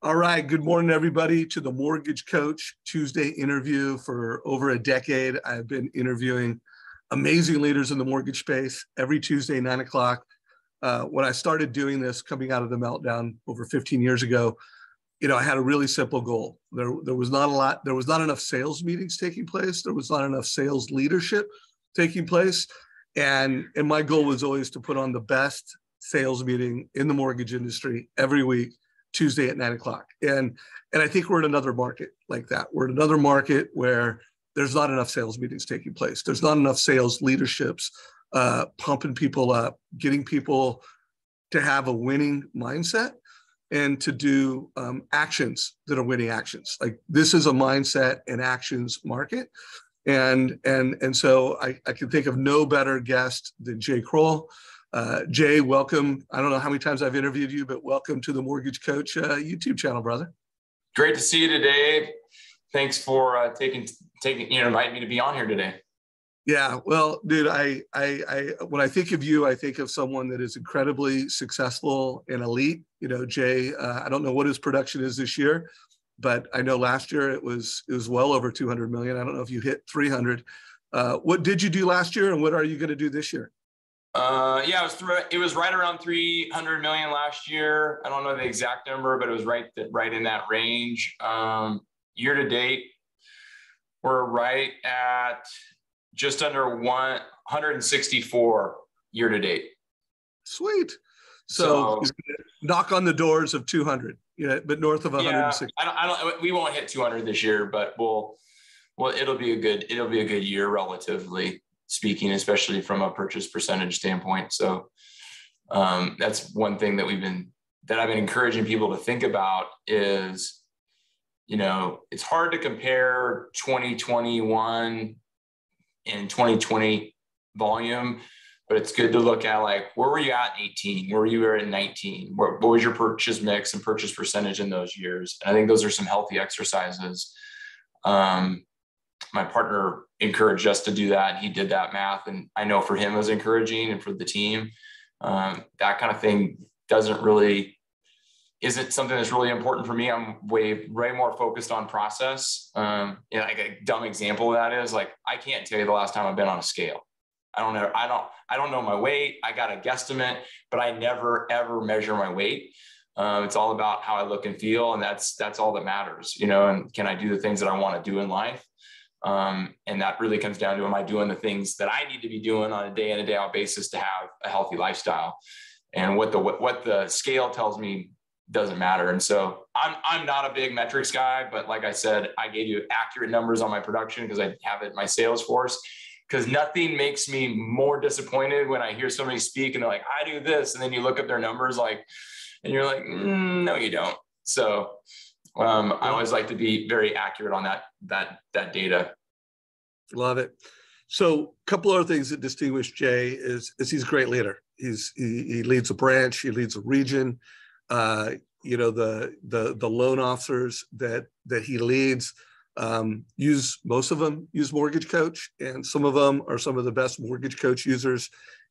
All right. Good morning, everybody, to the Mortgage Coach Tuesday interview. For over a decade, I've been interviewing amazing leaders in the mortgage space every Tuesday, 9 o'clock. When I started doing this coming out of the meltdown over 15 years ago, I had a really simple goal. There was not enough sales meetings taking place. There was not enough sales leadership taking place. And my goal was always to put on the best sales meeting in the mortgage industry every week, Tuesday at 9 o'clock. And I think we're in another market like that. We're in another market where there's not enough sales meetings taking place. There's not enough sales leaderships pumping people up, getting people to have a winning mindset and to do actions that are winning actions. Like, this is a mindset and actions market. And so I can think of no better guest than Jay Crowell. Jay, welcome. I don't know how many times I've interviewed you, but welcome to the Mortgage Coach YouTube channel, brother. Great to see you today. Thanks for taking inviting me to be on here today. Yeah, well, dude, I when I think of you, I think of someone that is incredibly successful and elite. Jay, I don't know what his production is this year, but I know last year it was well over 200 million. I don't know if you hit 300. What did you do last year, and what are you going to do this year? It was right around 300 million last year. I don't know the exact number, but it was right in that range. Year to date, we're right at just under 164 year to date. Sweet. So he's going to knock on the doors of 200, but north of 160. We won't hit 200 this year, but it'll be a good year relatively speaking, especially from a purchase percentage standpoint. So that's one thing that I've been encouraging people to think about is, it's hard to compare 2021 and 2020 volume, but it's good to look at, like, where were you at in 18? Where were you in 19? What was your purchase mix and purchase percentage in those years? And I think those are some healthy exercises. My partner encouraged us to do that. He did that math, and I know for him it was encouraging, and for the team, that kind of thing isn't something that's really important for me. I'm way more focused on process. Like a dumb example of that is, like, I can't tell you the last time I've been on a scale. I don't know my weight. I got a guesstimate, but I never ever measure my weight. It's all about how I look and feel, and that's all that matters, and can I do the things that I want to do in life? And that really comes down to, am I doing the things that I need to be doing on a day in and day out basis to have a healthy lifestyle? And what the scale tells me doesn't matter. And so I'm not a big metrics guy, but like I said, I gave you accurate numbers on my production because I have it in my sales force, because nothing makes me more disappointed when I hear somebody speak and they're like, I do this. And then you look up their numbers, and you're like, no, you don't. So I always like to be very accurate on that data. Love it. So a couple other things that distinguish Jay is he's a great leader. He leads a branch, he leads a region. The loan officers that he leads, most of them use Mortgage Coach, and some of them are some of the best Mortgage Coach users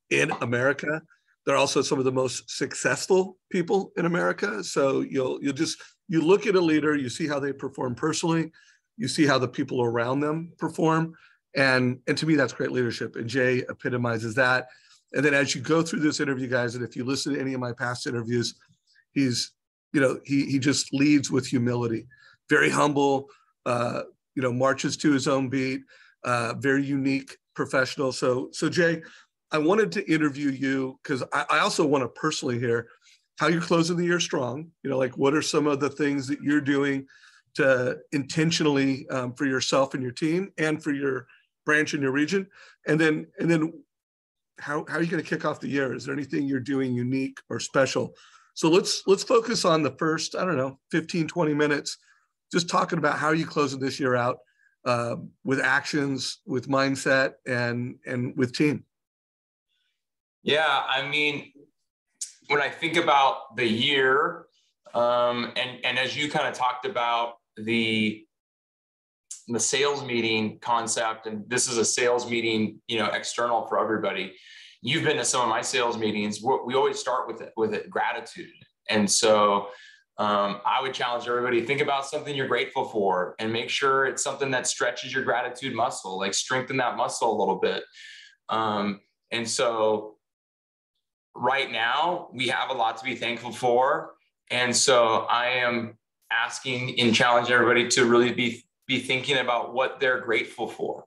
in America. They're also some of the most successful people in America. So you look at a leader, you see how they perform personally, you see how the people around them perform, and to me, that's great leadership. And Jay epitomizes that. And then as you go through this interview, guys, and if you listen to any of my past interviews, he just leads with humility, very humble, marches to his own beat, very unique professional. So Jay, I wanted to interview you because I also want to personally hear how you're closing the year strong. What are some of the things that you're doing to intentionally for yourself and your team and for your branch and your region? And then how are you going to kick off the year? Is there anything you're doing unique or special? So let's focus on the first, 15, 20 minutes, just talking about how you closing this year out with actions, with mindset, and with team. Yeah, when I think about the year, and as you kind of talked about the sales meeting concept, and this is a sales meeting, external for everybody. You've been to some of my sales meetings. We always start with it gratitude. And so I would challenge everybody, think about something you're grateful for and make sure it's something that stretches your gratitude muscle, like strengthen that muscle a little bit. And so right now we have a lot to be thankful for. And so I am asking and challenging everybody to really be thinking about what they're grateful for.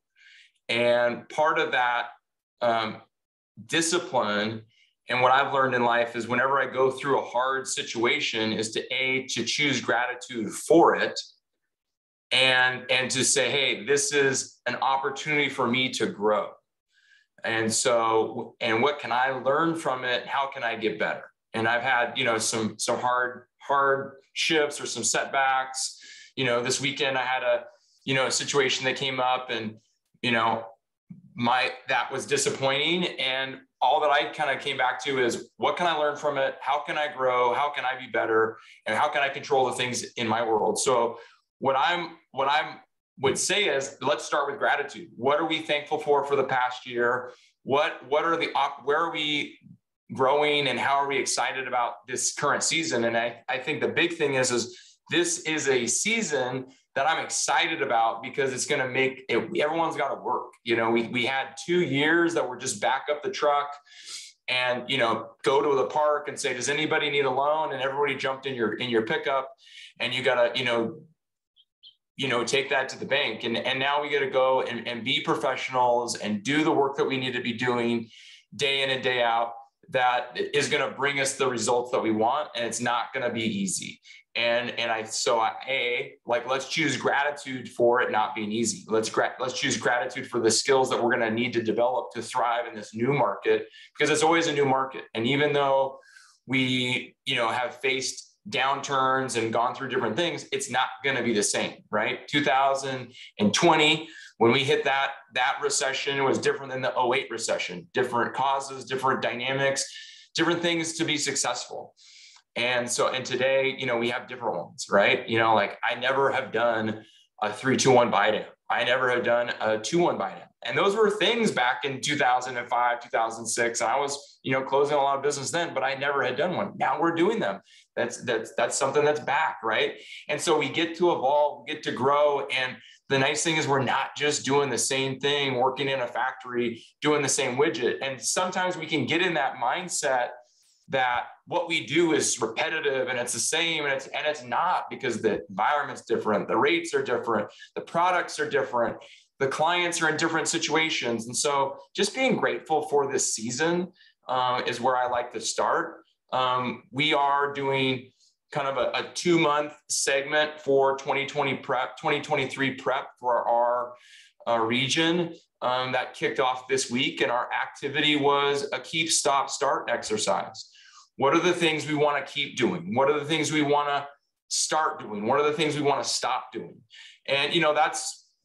And part of that discipline and what I've learned in life is whenever I go through a hard situation is to choose gratitude for it and to say, hey, this is an opportunity for me to grow. And so, and what can I learn from it? How can I get better? And I've had, some hard shifts or some setbacks. This weekend I had a situation that came up and, that was disappointing. And all that I kind of came back to is what can I learn from it? How can I grow? How can I be better? And how can I control the things in my world? So what I would say is, let's start with gratitude. What are we thankful for the past year? Where are we growing and how are we excited about this current season? And I think the big thing is this is a season that I'm excited about because it's going to make it, everyone's got to work. We had 2 years that were just back up the truck and, go to the park and say, does anybody need a loan? And everybody jumped in your pickup and you got to, take that to the bank. And now we got to go and be professionals and do the work that we need to be doing day in and day out that is going to bring us the results that we want. And it's not going to be easy. Let's choose gratitude for it not being easy. Let's choose gratitude for the skills that we're going to need to develop to thrive in this new market, because it's always a new market. And even though we, have faced downturns and gone through different things, it's not going to be the same, right? 2020, when we hit that recession, it was different than the 2008 recession, different causes, different dynamics, different things to be successful. And today, we have different ones, right? I never have done a 3-2-1 buy down. I never have done a 2-1 buy down. And those were things back in 2005, 2006. And I was, closing a lot of business then, but I never had done one. Now we're doing them. That's something that's back, right? And so we get to evolve, we get to grow. And the nice thing is we're not just doing the same thing, working in a factory, doing the same widget. And sometimes we can get in that mindset that what we do is repetitive and it's the same, and it's not, because the environment's different, the rates are different, the products are different, the clients are in different situations. And so just being grateful for this season is where I like to start. We are doing kind of a 2-month segment for 2023 prep for our region that kicked off this week. And our activity was a keep, stop, start exercise. What are the things we want to keep doing? What are the things we want to start doing? What are the things we want to stop doing? And,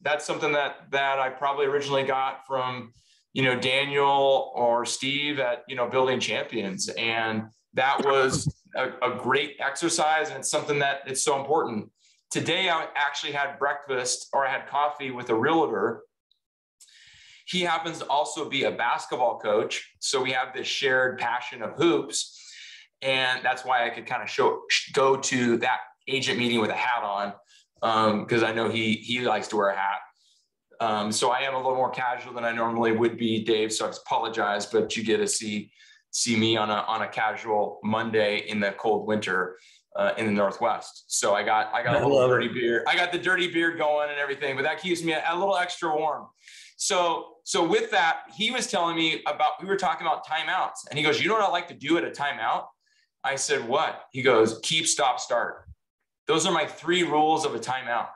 that's something that I probably originally got from, Daniel or Steve at, Building Champions. And that was a great exercise. And it's something that it's so important. Today, I actually had I had coffee with a realtor. He happens to also be a basketball coach. So we have this shared passion of hoops. And that's why I could kind of go to that agent meeting with a hat on, because I know he likes to wear a hat. So I am a little more casual than I normally would be, Dave. So I apologize, but you get to see me on a casual Monday in the cold winter in the Northwest. So I got a little dirty beard. I got the dirty beard going and everything, but that keeps me a little extra warm. So with that, he was telling me we were talking about timeouts, and he goes, you know what I like to do at a timeout? I said, what? He goes, keep, stop, start. Those are my 3 rules of a timeout.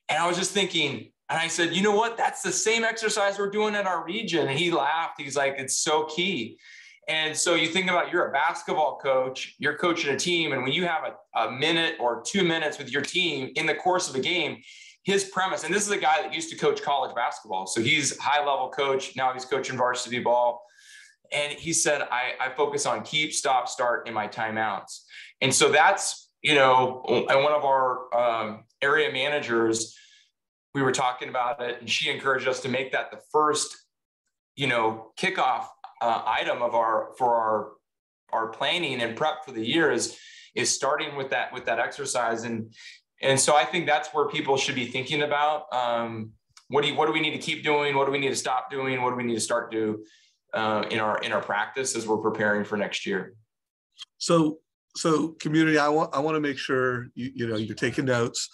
And I was just thinking, and I said, you know what? That's the same exercise we're doing in our region. And he laughed. He's like, it's so key. And so you think about, you're a basketball coach, you're coaching a team. And when you have a minute or 2 minutes with your team in the course of a game, his premise, and this is a guy that used to coach college basketball. So he's high level coach. Now he's coaching varsity ball. And he said, I focus on keep, stop, start in my timeouts. And so that's, and one of our area managers, we were talking about it, and she encouraged us to make that the first, kickoff item for our planning and prep for the year is is starting with that exercise. And so I think that's where people should be thinking about, what do we need to keep doing? What do we need to stop doing? What do we need to start do in our practice as we're preparing for next year? So community, I want to make sure you're taking notes.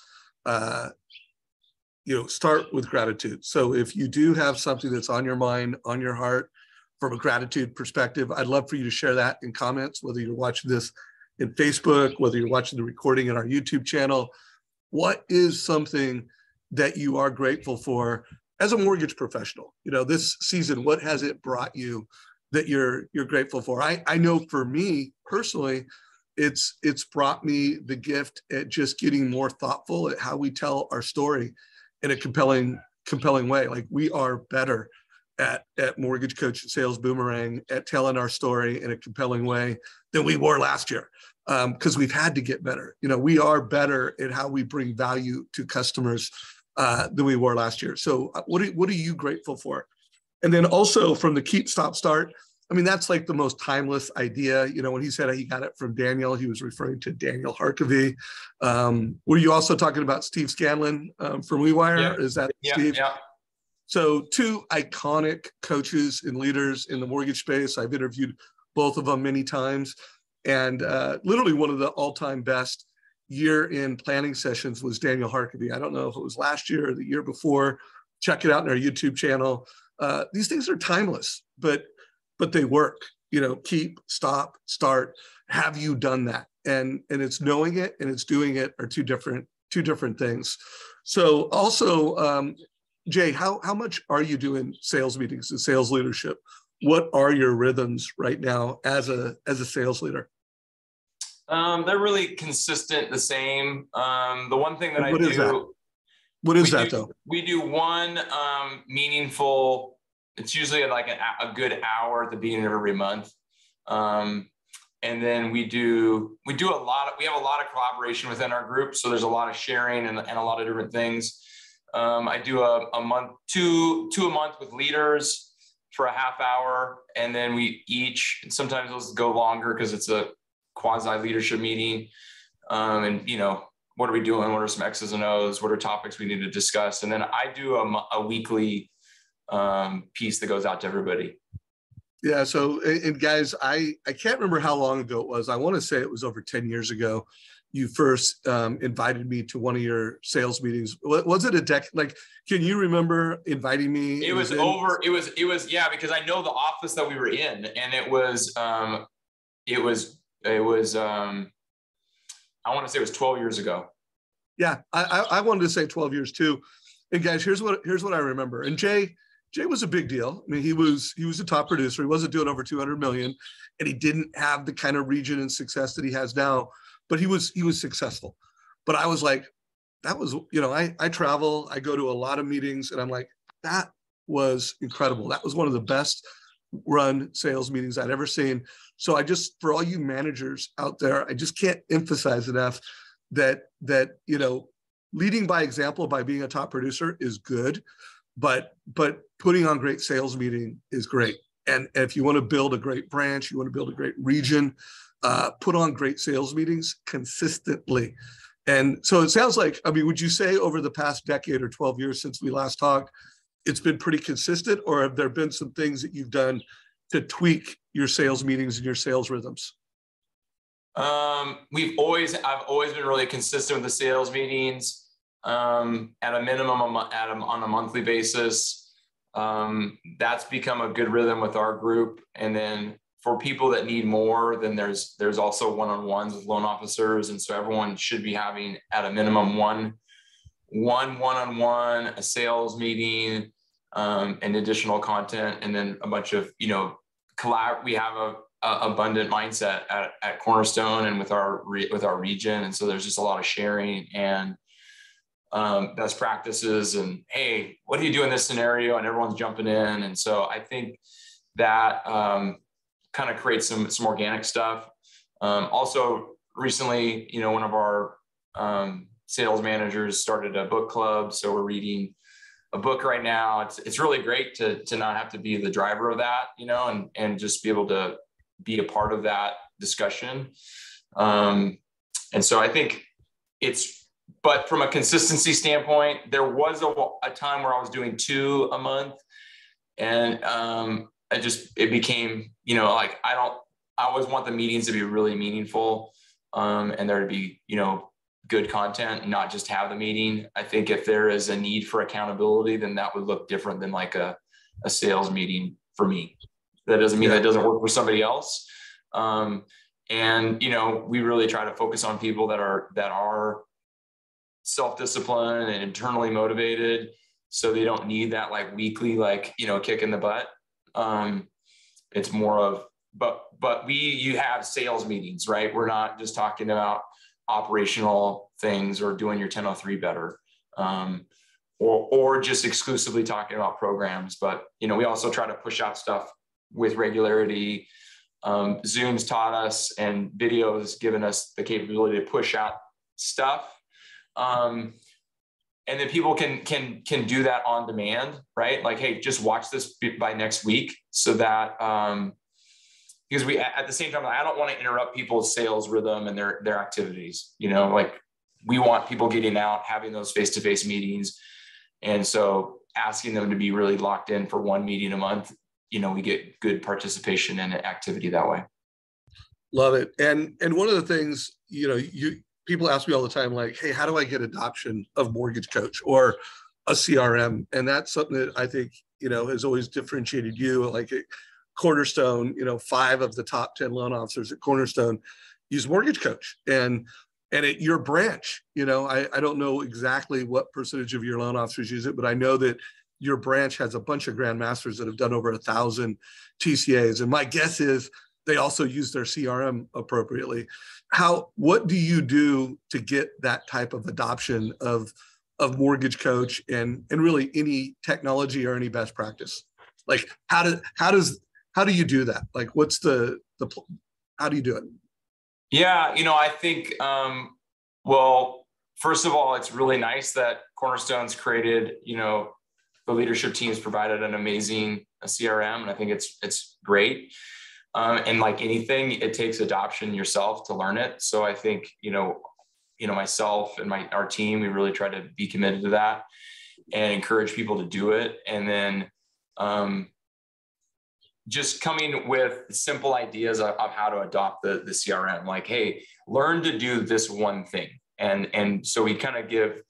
Start with gratitude. So if you do have something that's on your mind, on your heart, from a gratitude perspective, I'd love for you to share that in comments, whether you're watching this in Facebook, whether you're watching the recording in our YouTube channel. What is something that you are grateful for as a mortgage professional? This season, what has it brought you that you're grateful for? I know for me personally, it's brought me the gift at just getting more thoughtful at how we tell our story in a compelling way. Like, we are better at Mortgage Coach Sales Boomerang at telling our story in a compelling way than we were last year, because we've had to get better. We are better at how we bring value to customers than we were last year. So what are you grateful for? And then also from the keep, stop, start, I mean, that's like the most timeless idea. When he said he got it from Daniel, he was referring to Daniel Harkavy. Were you also talking about Steve Scanlon from WeWire? Yeah. Is that Steve? Yeah. So two iconic coaches and leaders in the mortgage space. I've interviewed both of them many times. And literally one of the all-time best year-end planning sessions was Daniel Harkavy. I don't know if it was last year or the year before. Check it out in our YouTube channel. These things are timeless, but they work. Keep, stop, start. Have you done that? And it's knowing it and it's doing it are two different things. So also, Jay, how much are you doing sales meetings and sales leadership? What are your rhythms right now as a sales leader? They're really consistent, the same. The one thing that What is that? What is that though? We do one meaningful. It's usually like a good hour at the beginning of every month, and then we have a lot of collaboration within our group. So there's a lot of sharing and a lot of different things. I do a month, two a month with leaders for a half hour. And then sometimes those go longer because it's a quasi leadership meeting. And what are we doing? What are some X's and O's? What are topics we need to discuss? And then I do a weekly piece that goes out to everybody. Yeah. So, and guys, I can't remember how long ago it was. I want to say it was over 10 years ago. You first invited me to one of your sales meetings. Was it a decade? Like, can you remember inviting me? It was yeah, because I know the office that we were in, and it was I want to say it was 12 years ago. Yeah, I wanted to say 12 years too. And guys, here's what I remember. And Jay was a big deal. I mean, he was a top producer. He wasn't doing over 200 million, and he didn't have the kind of region and success that he has now. But he was successful. But I was like, that was, I travel, I go to a lot of meetings, and I'm like, that was incredible. That was one of the best run sales meetings I'd ever seen. So for all you managers out there, I just can't emphasize enough that leading by example by being a top producer is good, but putting on great sales meeting is great. And if you want to build a great branch, you want to build a great region, put on great sales meetings consistently. And so it sounds like, would you say over the past decade or 12 years since we last talked, it's been pretty consistent, or have there been some things that you've done to tweak your sales meetings and your sales rhythms? I've always been really consistent with the sales meetings, at a minimum on a monthly basis. That's become a good rhythm with our group. And then for people that need more, then there's also one-on-ones with loan officers. And so everyone should be having at a minimum one-on-one, a sales meeting, and additional content. And then a bunch of, we have a abundant mindset at Cornerstone and with our region. And so there's just a lot of sharing and best practices and, hey, what do you do in this scenario? And everyone's jumping in. And so I think that kind of creates some organic stuff. Also recently, one of our sales managers started a book club. So we're reading a book right now. It's really great to not have to be the driver of that, and just be able to be a part of that discussion. And so I think but from a consistency standpoint, there was a time where I was doing 2 a month, and it became, like, I always want the meetings to be really meaningful, and there to be, good content and not just have the meeting. I think if there is a need for accountability, then that would look different than like a sales meeting for me. That doesn't mean that doesn't work for somebody else. And, we really try to focus on people that are self-disciplined and internally motivated, so they don't need that like weekly, like, kick in the butt. It's more of, but you have sales meetings, right? We're not just talking about operational things or doing your 1003 better, or just exclusively talking about programs. But, we also try to push out stuff with regularity. Zoom's taught us, and videos given us the capability to push out stuff. And then people can do that on demand, right? Like, hey, just watch this by next week, so that, because we, at the same time, I don't want to interrupt people's sales rhythm and their activities, like we want people getting out, having those face-to-face meetings. And so asking them to be really locked in for 1 meeting a month, we get good participation and activity that way. Love it. And one of the things, people ask me all the time, like, hey, how do I get adoption of Mortgage Coach or a CRM? And that's something that I think, has always differentiated you. Like Cornerstone, 5 of the top 10 loan officers at Cornerstone use Mortgage Coach. And at your branch, I don't know exactly what percentage of your loan officers use it, but I know that your branch has a bunch of grandmasters that have done over 1,000 TCAs. And my guess is they also use their CRM appropriately. What do you do to get that type of adoption of Mortgage Coach and really any technology or any best practice? Like how do you do that? Like what's how do you do it? Yeah, I think, well, first of all, it's really nice that Cornerstone's created, the leadership team's provided an amazing CRM, and I think it's great. And like anything, it takes adoption yourself to learn it. So I think, myself and our team, we really try to be committed to that and encourage people to do it. And then just coming with simple ideas of how to adopt the CRM, like, hey, learn to do this one thing. And so we kind of give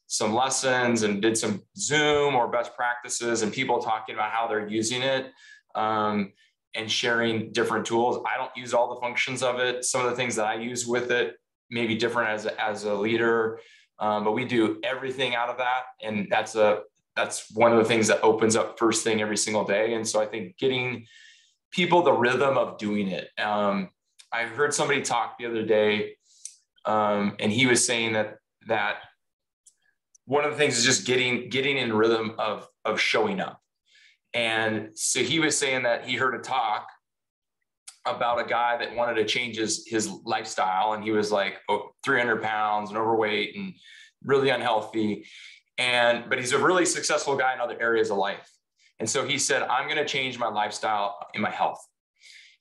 some lessons and did some Zoom or best practices and people talking about how they're using it, and sharing different tools. I don't use all the functions of it. Some of the things that I use with it may be different as a leader, but we do everything out of that. And that's one of the things that opens up first thing every single day. And so I think getting people the rhythm of doing it. I heard somebody talk the other day, and he was saying that one of the things is just getting in rhythm of showing up. And so he was saying that he heard a talk about a guy that wanted to change his lifestyle. And he was like 300 pounds and overweight and really unhealthy. But he's a really successful guy in other areas of life. And so he said, I'm going to change my lifestyle in my health.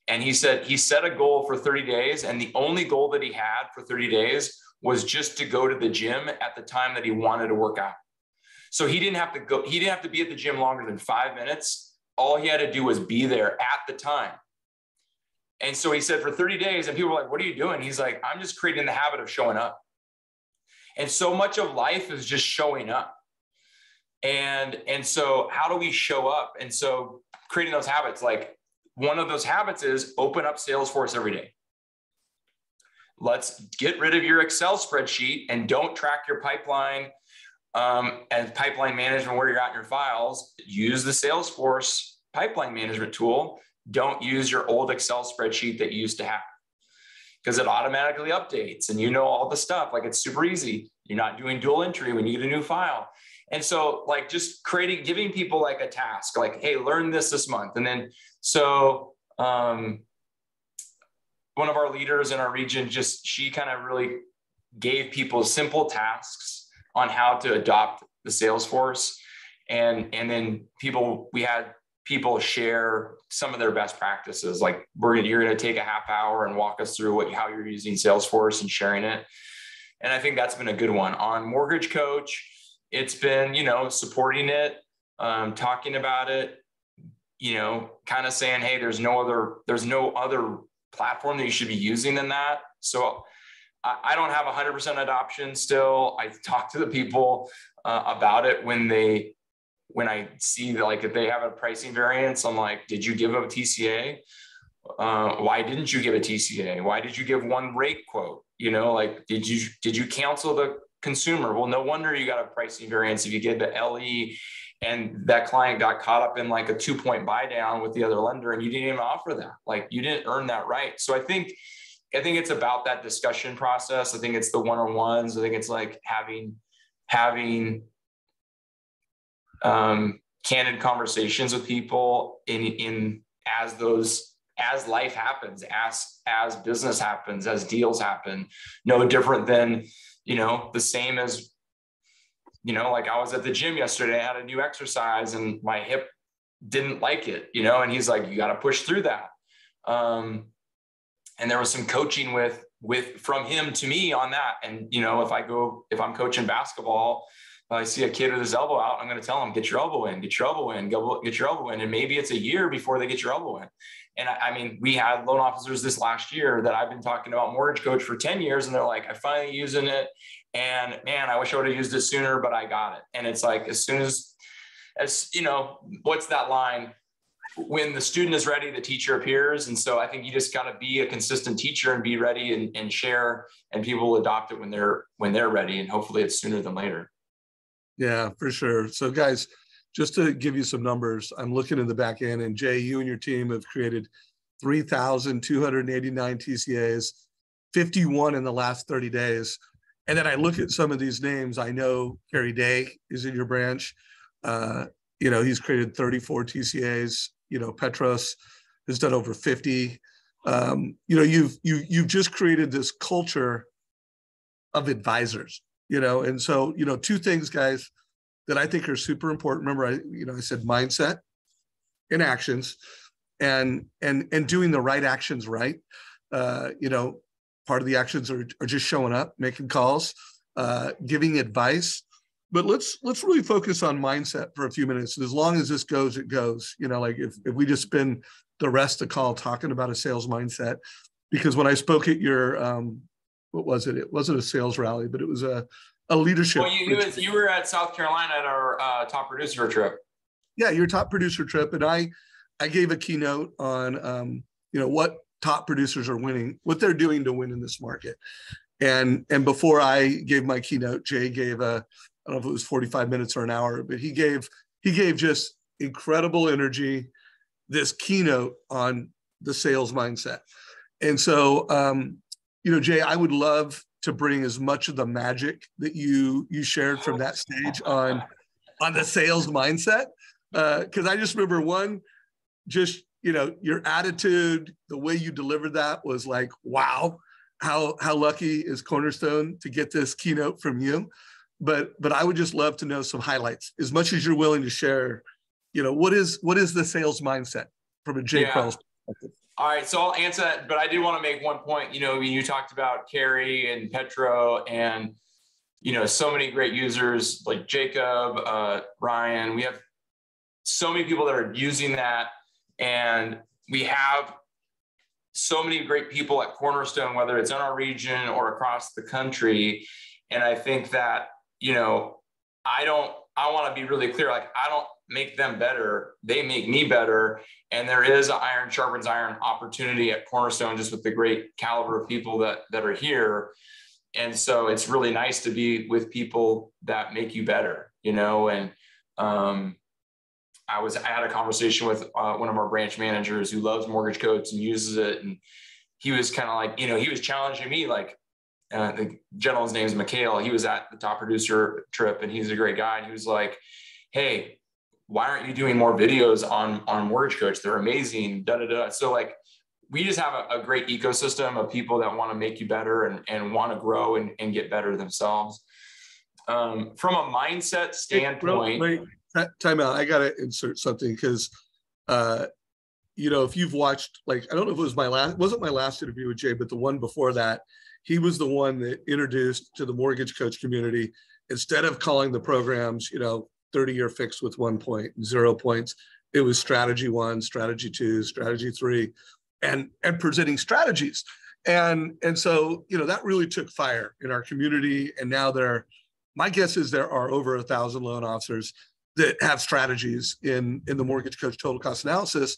And he said, he set a goal for 30 days. And the only goal that he had for 30 days was just to go to the gym at the time that he wanted to work out. So he didn't have to go, he didn't have to be at the gym longer than 5 minutes. All he had to do was be there at the time. And so he said for 30 days, and people were like, what are you doing? He's like, I'm just creating the habit of showing up. And so much of life is just showing up. And so how do we show up? And so creating those habits, like one of those habits is open up Salesforce every day. Let's get rid of your Excel spreadsheet and don't track your pipeline and pipeline management where you're at in your files. Use the Salesforce pipeline management tool. Don't use your old Excel spreadsheet that you used to have, because it automatically updates and you know all the stuff. Like it's super easy. You're not doing dual entry when you get a new file. And so like just giving people like a task, like, hey, learn this month. And then, so one of our leaders in our region, she kind of really gave people simple tasks on how to adopt the Salesforce. And then we had people share some of their best practices. Like you're going to take a half hour and walk us through how you're using Salesforce and sharing it. And I think that's been a good one. On Mortgage Coach, it's been, supporting it, talking about it, kind of saying, hey, there's no other platform that you should be using than that. So I don't have 100% adoption still. I talk to the people about it when I see that, if they have a pricing variance, I'm like, did you give a TCA? Why didn't you give a TCA? Why did you give one rate quote? Did you cancel the consumer? Well, no wonder you got a pricing variance if you get the LE and that client got caught up in like a 2-point buy down with the other lender and you didn't even offer that. You didn't earn that right. So I think it's about that discussion process. I think it's the one-on-ones. I think it's like having candid conversations with people as life happens, as business happens, as deals happen. No different than, the same as, like I was at the gym yesterday, I had a new exercise and my hip didn't like it, and he's like, you got to push through that. And there was some coaching from him to me on that. And, if I'm coaching basketball, I see a kid with his elbow out, I'm going to tell him, get your elbow in, get your elbow in, get your elbow in. And maybe it's a year before they get your elbow in. And I mean, we had loan officers this last year that I've been talking about Mortgage Coach for 10 years. And they're like, I finally using it. And man, I wish I would have used it sooner, but I got it. And it's like, as soon as what's that line? When the student is ready, the teacher appears. And so I think you just got to be a consistent teacher and be ready and share, and people will adopt it when they're ready. And hopefully it's sooner than later. Yeah, for sure. So guys, just to give you some numbers, I'm looking in the back end, and Jay, you and your team have created 3,289 TCAs, 51 in the last 30 days. And then I look at some of these names. I know Kerry Day is in your branch. He's created 34 TCAs. Petros has done over 50. You've just created this culture of advisors. And so, two things, guys, that I think are super important. Remember, I said mindset and actions, and doing the right actions right. Part of the actions are just showing up, making calls, giving advice. But let's really focus on mindset for a few minutes. And as long as this goes, it goes. If we just spend the rest of the call talking about a sales mindset, because when I spoke at your what was it? It wasn't a sales rally, but it was a leadership. Well, you were at South Carolina at our top producer trip. Yeah, your top producer trip, and I gave a keynote on what top producers are winning, what they're doing to win in this market. And before I gave my keynote, Jay gave I don't know if it was 45 minutes or an hour, but he gave just incredible energy, this keynote on the sales mindset. And so Jay, I would love to bring as much of the magic that you shared from that stage on the sales mindset. Because I just remember your attitude, the way you delivered that was like, wow, how lucky is Cornerstone to get this keynote from you. But I would just love to know some highlights, as much as you're willing to share. What is the sales mindset from a Jay Crowell perspective? All right, so I'll answer that, but I do want to make one point. You talked about Kerry and Petro and, so many great users like Jacob, Ryan. We have so many people that are using that, and we have so many great people at Cornerstone, whether it's in our region or across the country. And I think that, I want to be really clear. Like, I don't make them better. They make me better. And there is an iron sharpens iron opportunity at Cornerstone, just with the great caliber of people that are here. And so it's really nice to be with people that make you better, and I had a conversation with one of our branch managers who loves Mortgage Coach and uses it. And he was kind of like, he was challenging me, like, the gentleman's name is Mikhail. He was at the top producer trip, and he's a great guy. And he was like, hey, why aren't you doing more videos on Mortgage Coach? They're amazing. So like, we just have a great ecosystem of people that want to make you better and want to grow and get better themselves. From a mindset standpoint. Wait, time out. I got to insert something, because uh, if you've watched, like, I don't know if it was wasn't my last interview with Jay, but the one before that, he was the one that introduced to the mortgage coach community, instead of calling the programs, 30-year fixed with 1 point, 0 points, it was strategy 1, strategy 2, strategy 3, and presenting strategies. And so, that really took fire in our community. And now my guess is there are over 1,000 loan officers that have strategies in the mortgage coach total cost analysis.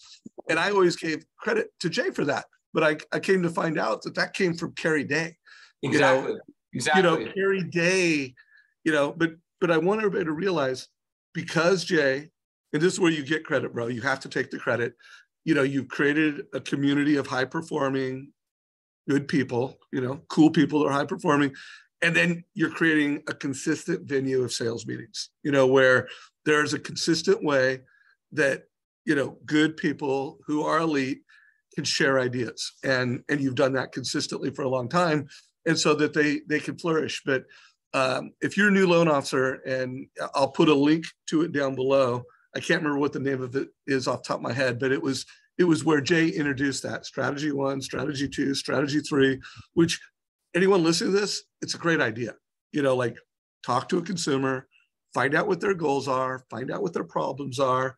And I always gave credit to Jay for that. But I came to find out that came from Carrie Day. Exactly. Carrie Day, but I want everybody to realize, because Jay, and this is where you get credit, bro, you have to take the credit. You've created a community of high performing, good people, cool people that are high performing. And then you're creating a consistent venue of sales meetings, where there's a consistent way that, good people who are elite can share ideas. And you've done that consistently for a long time. And so that they can flourish. But if you're a new loan officer, and I'll put a link to it down below, I can't remember what the name of it is off the top of my head, but it was where Jay introduced that strategy 1, strategy 2, strategy 3, which anyone listening to this, it's a great idea. Like, talk to a consumer, find out what their goals are, find out what their problems are,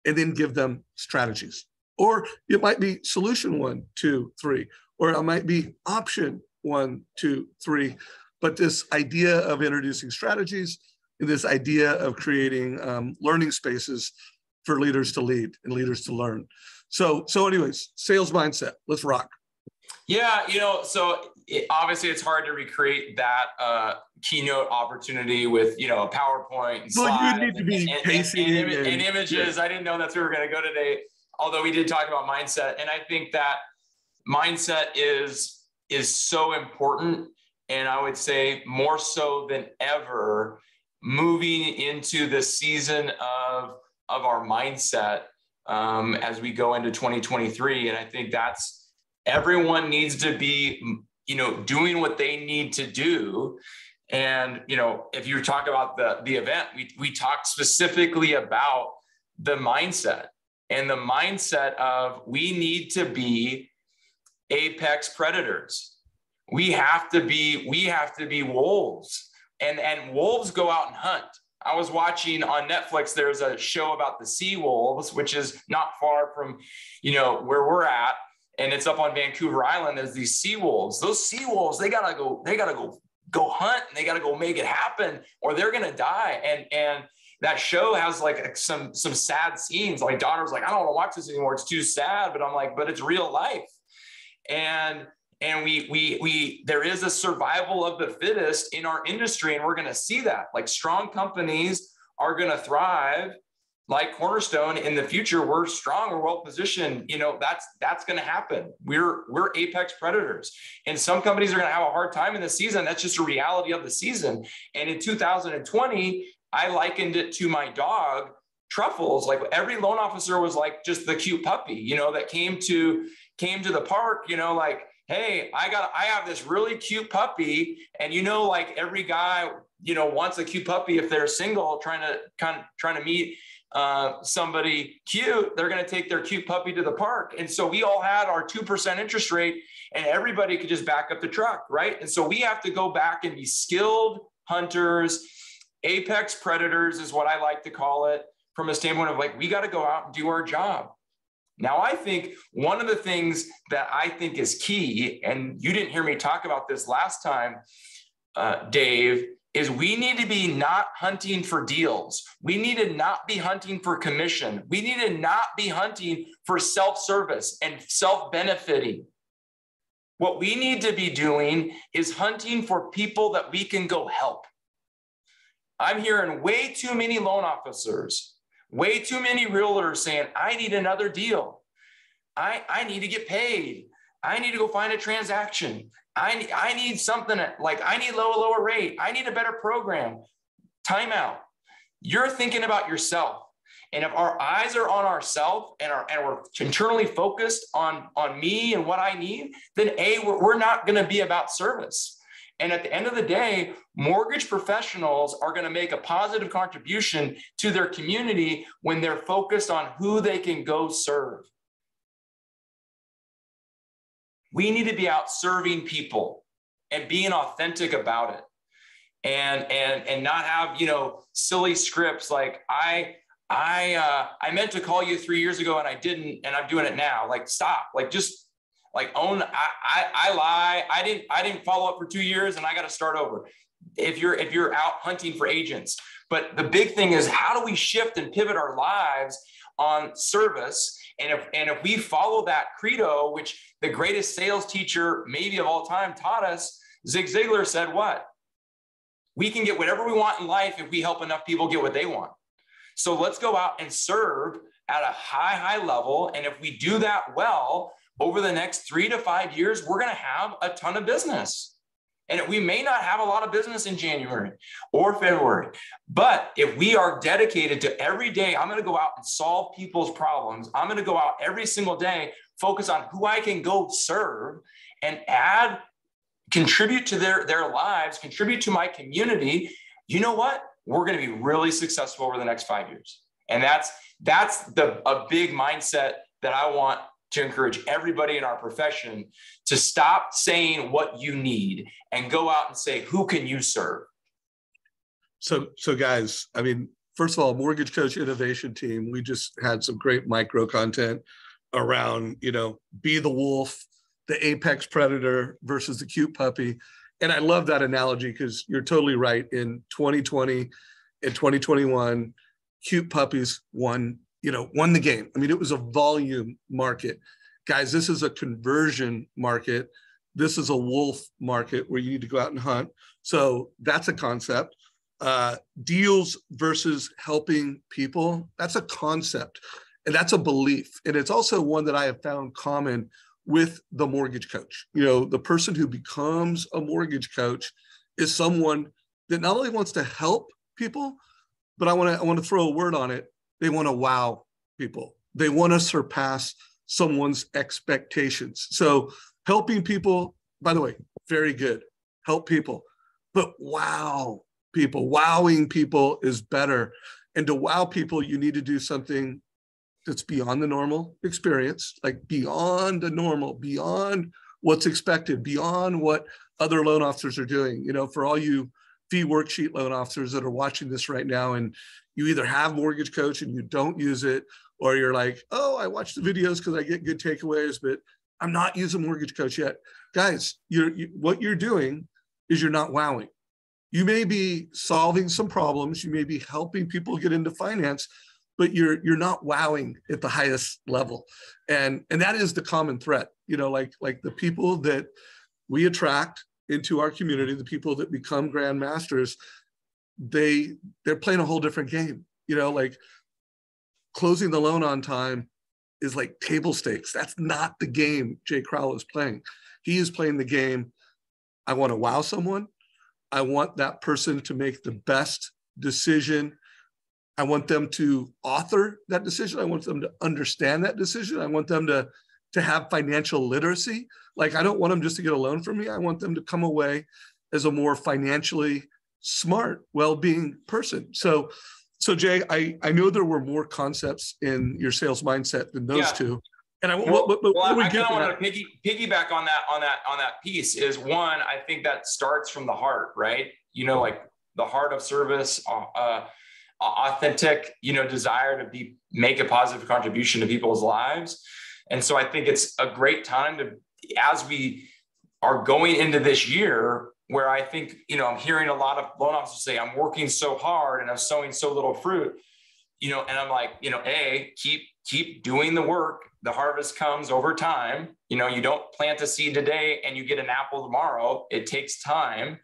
and then give them strategies. Or it might be solution 1, 2, 3, or it might be option 1, 2, 3. But this idea of introducing strategies, and this idea of creating learning spaces for leaders to lead and leaders to learn. So anyways, sales mindset, let's rock. Yeah, obviously it's hard to recreate that keynote opportunity with, a PowerPoint and slides, you need to be pacing and images. Yeah. I didn't know that's where we were going to go today, although we did talk about mindset. And I think that mindset is so important. And I would say more so than ever, moving into the season of our mindset as we go into 2023. And I think that's, everyone needs to be, doing what they need to do. And, if you talk about the event, we talked specifically about the mindset, and the mindset of, we need to be apex predators. We have to be wolves, and wolves go out and hunt. I was watching on Netflix, there's a show about the sea wolves, which is not far from, where we're at. And it's up on Vancouver Island. There's these sea wolves. Those sea wolves, they gotta go hunt, and they gotta go make it happen, or they're gonna die. And that show has like some sad scenes. My daughter's like, I don't want to watch this anymore. It's too sad. But I'm like, but it's real life. And we there is a survival of the fittest in our industry, and we're going to see that. Like, strong companies are going to thrive, like Cornerstone. In the future, we're strong, we're well positioned. That's going to happen. We're apex predators, and some companies are going to have a hard time in the season. That's just a reality of the season. And in 2020, I likened it to my dog Truffles. Like, every loan officer was like just the cute puppy, that came to the park, like, hey, I have this really cute puppy. And, like, every guy, wants a cute puppy. If they're single, trying to meet somebody cute, they're going to take their cute puppy to the park. And so we all had our 2% interest rate, and everybody could just back up the truck, right? And so we have to go back and be skilled hunters. Apex predators is what I like to call it, from a standpoint of, like, we got to go out and do our job. Now, I think one of the things that I think is key, and you didn't hear me talk about this last time, Dave, is we need to be not hunting for deals. We need to not be hunting for commission. We need to not be hunting for self-service and self-benefiting. What we need to be doing is hunting for people that we can go help. I'm hearing way too many loan officers, way too many realtors saying, I need another deal. I need to get paid. I need to go find a transaction. I need something like, I need lower rate. I need a better program. Time out. You're thinking about yourself. And if our eyes are on ourselves and we're internally focused on me and what I need, then we're not going to be about service. And at the end of the day, mortgage professionals are going to make a positive contribution to their community when they're focused on who they can go serve. We need to be out serving people and being authentic about it, and not have, silly scripts like I meant to call you 3 years ago and I didn't, and I'm doing it now. Like, stop. Like, just like own. I lie. I didn't follow up for 2 years and I got to start over. If you're out hunting for agents, but the big thing is, how do we shift and pivot our lives on service? And if we follow that credo, which the greatest sales teacher maybe of all time taught us, Zig Ziglar said what? We can get whatever we want in life if we help enough people get what they want. So let's go out and serve at a high level. And if we do that well, over the next 3 to 5 years, we're going to have a ton of business. And we may not have a lot of business in January or February, but if we are dedicated to every day, I'm going to go out and solve people's problems. I'm going to go out every single day, focus on who I can go serve and contribute to their lives, contribute to my community. You know what? We're going to be really successful over the next 5 years. And that's a big mindset that I want to encourage everybody in our profession to stop saying what you need and go out and say, who can you serve? So guys, I mean, first of all, Mortgage Coach Innovation Team, we just had some great micro content around, be the wolf, the apex predator versus the cute puppy. And I love that analogy because you're totally right. In 2020 and 2021, cute puppies won the game. I mean, it was a volume market. Guys, this is a conversion market. This is a wolf market where you need to go out and hunt. So that's a concept. Deals versus helping people, that's a concept. And that's a belief. And it's also one that I have found common with the mortgage coach. The person who becomes a mortgage coach is someone that not only wants to help people, but I want to throw a word on it. They want to wow people. They want to surpass someone's expectations. So helping people, by the way, very good. Help people, but wow people. Wowing people is better. And to wow people, you need to do something that's beyond the normal experience, like beyond the normal, beyond what's expected, beyond what other loan officers are doing. For all you fee worksheet loan officers that are watching this right now, and you either have Mortgage Coach and you don't use it, or you're like, oh, I watch the videos because I get good takeaways, but I'm not using Mortgage Coach yet. Guys, what you're doing is you're not wowing. You may be solving some problems. You may be helping people get into finance, but you're not wowing at the highest level. And that is the common threat, like the people that we attract into our community, the people that become grandmasters, they're playing a whole different game. Like closing the loan on time is like table stakes. That's not the game Jay Crowell is playing. He is playing the game. I want to wow someone. I want that person to make the best decision. I want them to author that decision. I want them to understand that decision. I want them to have financial literacy. Like, I don't want them just to get a loan from me. I want them to come away as a more financially smart, well-being person. So Jay, I know there were more concepts in your sales mindset than those two. And I kind of want to piggyback on that piece is one, I think that starts from the heart, right? Like the heart of service, authentic, desire to make a positive contribution to people's lives. And so I think it's a great time to, as we are going into this year, where I think, I'm hearing a lot of loan officers say, I'm working so hard and I'm sowing so little fruit, and I'm like, keep doing the work. The harvest comes over time. You don't plant a seed today and you get an apple tomorrow. It takes time.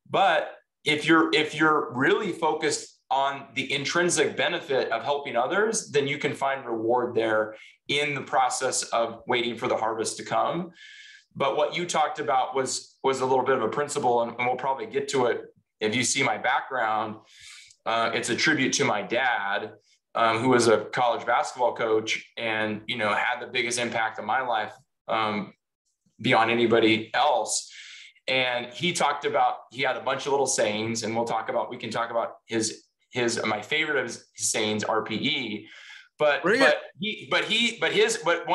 But if you're really focused on the intrinsic benefit of helping others, then you can find reward there in the process of waiting for the harvest to come. But what you talked about was a little bit of a principle, and we'll probably get to it. If you see my background, it's a tribute to my dad, who was a college basketball coach and, had the biggest impact on my life beyond anybody else. And he had a bunch of little sayings, and we can talk about my favorite of his sayings, RPE, but one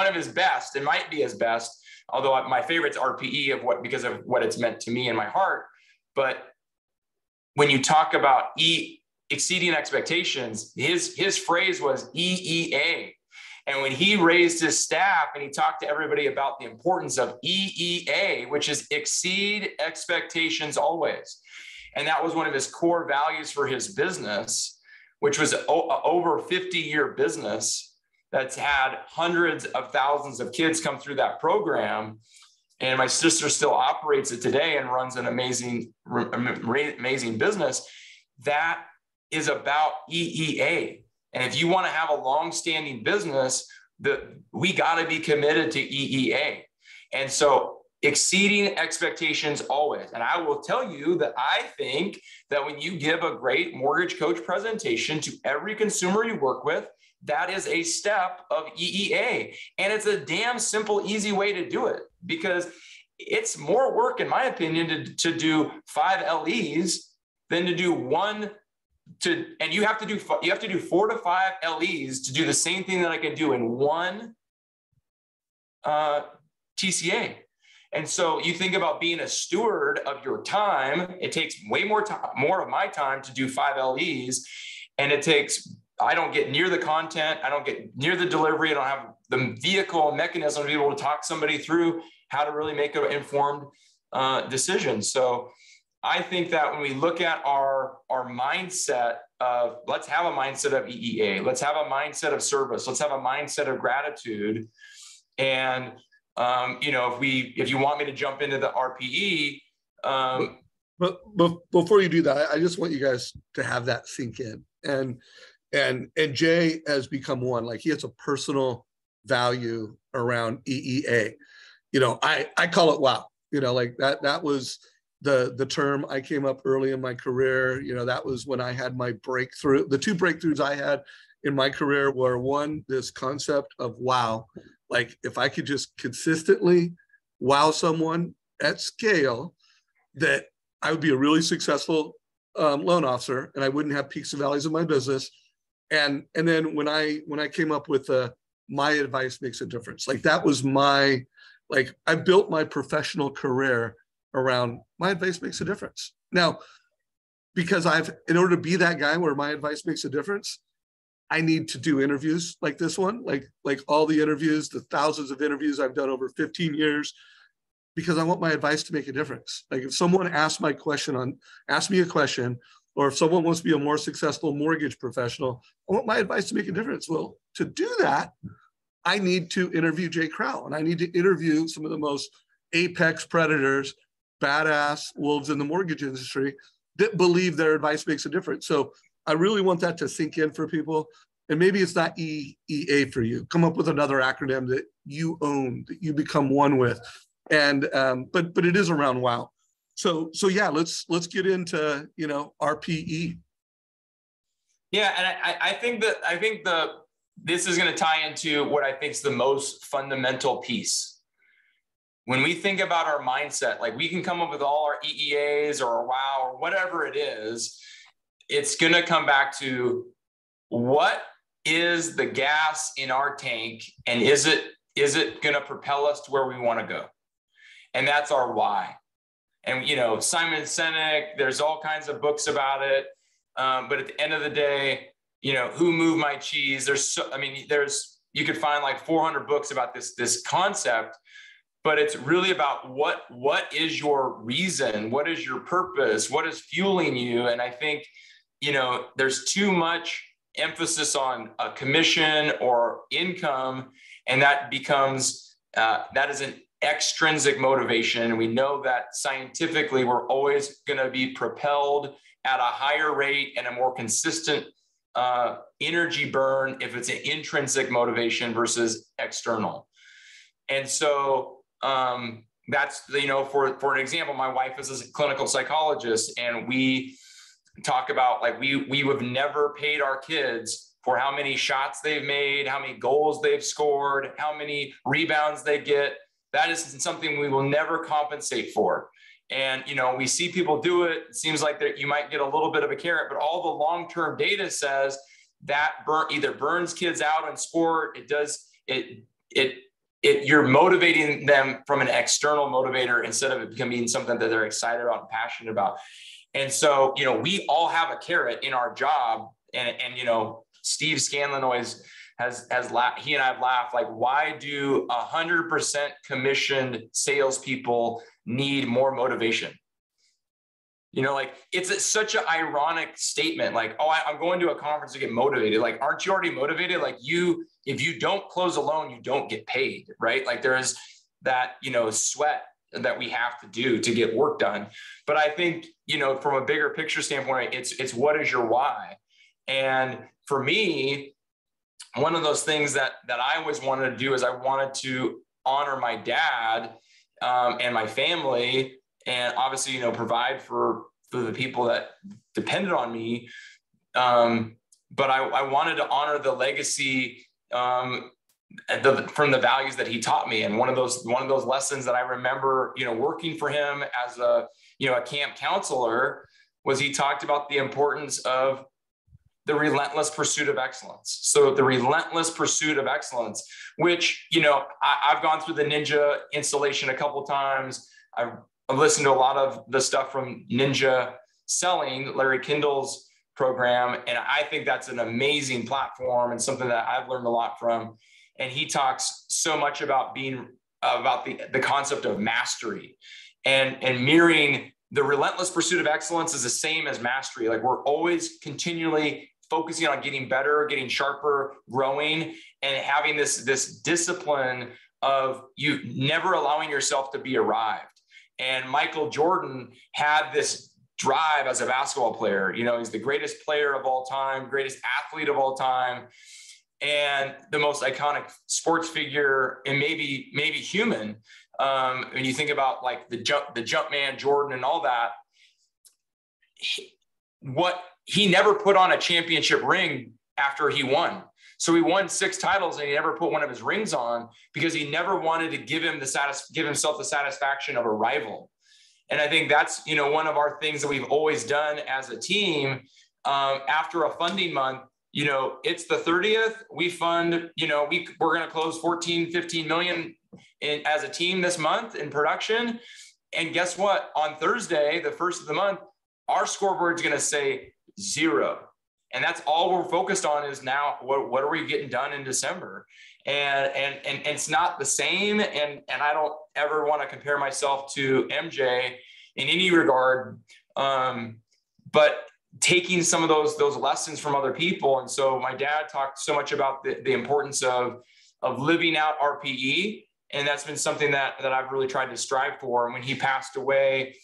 of his best, it might be his best, although my favorite's RPE because of what it's meant to me in my heart. But when you talk about exceeding expectations, his phrase was EEA. And when he raised his staff and he talked to everybody about the importance of EEA, which is exceed expectations always. And that was one of his core values for his business, which was over 50-year business that's had hundreds of thousands of kids come through that program. And my sister still operates it today and runs an amazing business. That is about EEA. And if you want to have a long-standing business, we got to be committed to EEA. And so exceeding expectations always. And I will tell you that I think that when you give a great mortgage coach presentation to every consumer you work with, that is a step of EEA. And it's a damn simple, easy way to do it, because it's more work, in my opinion, to do 5 LEs than to do and you have to do 4 to 5 LEs to do the same thing that I can do in one TCA. And so you think about being a steward of your time. It takes way more of my time to do 5 LEs, and I don't get near the content. I don't get near the delivery. I don't have the vehicle mechanism to be able to talk somebody through how to really make an informed decision. So I think that when we look at our mindset of, let's have a mindset of EEA, let's have a mindset of service, let's have a mindset of gratitude. And, if you want me to jump into the RPE. But before you do that, I just want you guys to have that sink in. And Jay has become one, like, he has a personal value around EEA. I call it wow. Like that was the term I came up early in my career. That was when I had my breakthrough. The 2 breakthroughs I had in my career were, one, this concept of wow. Like, if I could just consistently wow someone at scale, that I would be a really successful loan officer, and I wouldn't have peaks and valleys in my business. And then when I came up with my advice makes a difference. Like, that was I built my professional career around my advice makes a difference. Now, because in order to be that guy where my advice makes a difference, I need to do interviews like this one, like all the interviews, the thousands of interviews I've done over 15 years, because I want my advice to make a difference. Like, if someone asks me a question, or if someone wants to be a more successful mortgage professional, I want my advice to make a difference. Well, to do that, I need to interview Jay Crowell, and I need to interview some of the most apex predators, badass wolves in the mortgage industry that believe their advice makes a difference. So I really want that to sink in for people. And maybe it's not EEA for you. Come up with another acronym that you own, that you become one with. And but it is around wow. So yeah, let's get into RPE. Yeah, and I think this is going to tie into what I think is the most fundamental piece. When we think about our mindset, like, we can come up with all our EEAs or wow or whatever it is, it's going to come back to, what is the gas in our tank, and is it going to propel us to where we want to go? And that's our why. And, Simon Sinek, there's all kinds of books about it. But at the end of the day, Who Moved My Cheese? You could find like 400 books about this concept, but it's really about what is your reason? What is your purpose? What is fueling you? And I think, there's too much emphasis on a commission or income, and that becomes, that is an extrinsic motivation. And we know that scientifically, we're always going to be propelled at a higher rate and a more consistent energy burn if it's an intrinsic motivation versus external. And so that's, for an example, my wife is a clinical psychologist, and we talk about, like, we have never paid our kids for how many shots they've made, how many goals they've scored, how many rebounds they get. That is something we will never compensate for. And, we see people do it. It seems like that you might get a little bit of a carrot, but all the long-term data says that either burns kids out in sport. It does you're motivating them from an external motivator instead of it becoming something that they're excited about and passionate about. And so, we all have a carrot in our job. And Steve Scanlon always he and I have laughed, like, why do 100% commissioned salespeople need more motivation? Like, it's such an ironic statement. Like, oh, I'm going to a conference to get motivated. Like, aren't you already motivated? Like, if you don't close a loan, you don't get paid, right? Like, there's that, sweat that we have to do to get work done. But I think, from a bigger picture standpoint, it's what is your why? And for me, one of those things that I always wanted to do is I wanted to honor my dad and my family, and obviously, provide for the people that depended on me. But I wanted to honor the legacy from the values that he taught me. And one of those lessons that I remember, working for him as a camp counselor, was he talked about the importance of the relentless pursuit of excellence. So the relentless pursuit of excellence, which, I've gone through the Ninja installation a couple of times. I've listened to a lot of the stuff from Ninja Selling, Larry Kindle's program. And I think that's an amazing platform and something that I've learned a lot from. And he talks so much about the concept of mastery and mirroring the relentless pursuit of excellence is the same as mastery. Like, we're always continually focusing on getting better, getting sharper, growing, and having this discipline of you never allowing yourself to be arrived. And Michael Jordan had this drive as a basketball player. He's the greatest player of all time, greatest athlete of all time, and the most iconic sports figure and maybe human. When you think about like the jump man Jordan and all that, he never put on a championship ring after he won. So he won 6 titles and he never put one of his rings on because he never wanted to give himself the satisfaction of a rival. And I think that's, one of our things that we've always done as a team. After a funding month, it's the 30th, we fund, we're going to close 14, 15 million as a team this month in production. And guess what? On Thursday, the first of the month, our scoreboard is going to say 0. And that's all we're focused on is now, what are we getting done in December? And it's not the same. And I don't ever want to compare myself to MJ in any regard. But taking some of those lessons from other people. And so my dad talked so much about the importance of living out RPE. And that's been something that I've really tried to strive for. And when he passed away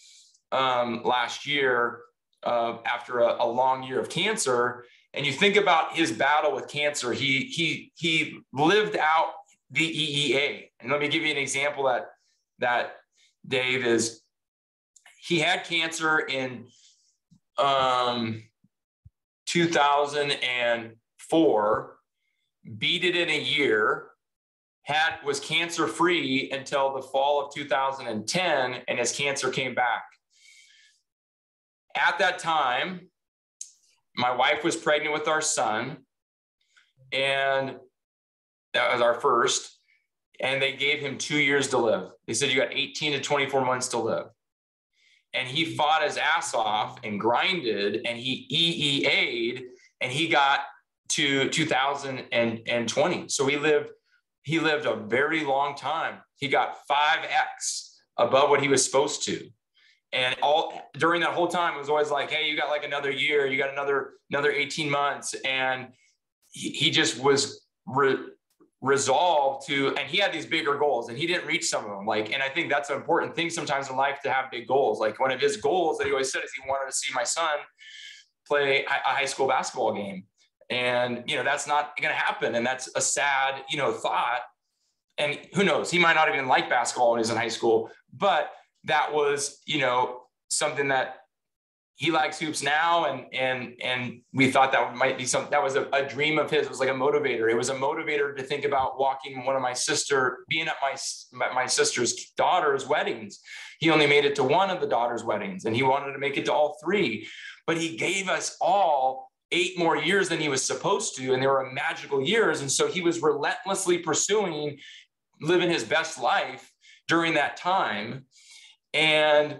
last year, after a long year of cancer, and you think about his battle with cancer, he lived out the EEA. And let me give you an example that Dave is, he had cancer in 2004, beat it in a year, was cancer free until the fall of 2010, and his cancer came back. At that time, my wife was pregnant with our son, and that was our first, and they gave him 2 years to live. They said, you got 18 to 24 months to live. And he fought his ass off and grinded, and he EEA'd, and he got to 2020. So he lived a very long time. He got 5X above what he was supposed to. And during that whole time, it was always like, hey, you got like another year, you got another 18 months. And he just was resolved to, and he had these bigger goals and he didn't reach some of them. And I think that's an important thing sometimes in life, to have big goals. Like, one of his goals that he always said is he wanted to see my son play a high school basketball game. And, that's not going to happen. And that's a sad, thought. And who knows, he might not even like basketball when he's in high school, but that was, something that he likes hoops now. And we thought that might be something that was a dream of his. It was like a motivator. It was a motivator to think about walking being at my sister's daughter's weddings. He only made it to one of the daughter's weddings, and he wanted to make it to all three, but he gave us all 8 more years than he was supposed to. And they were magical years. And so he was relentlessly pursuing living his best life during that time. And,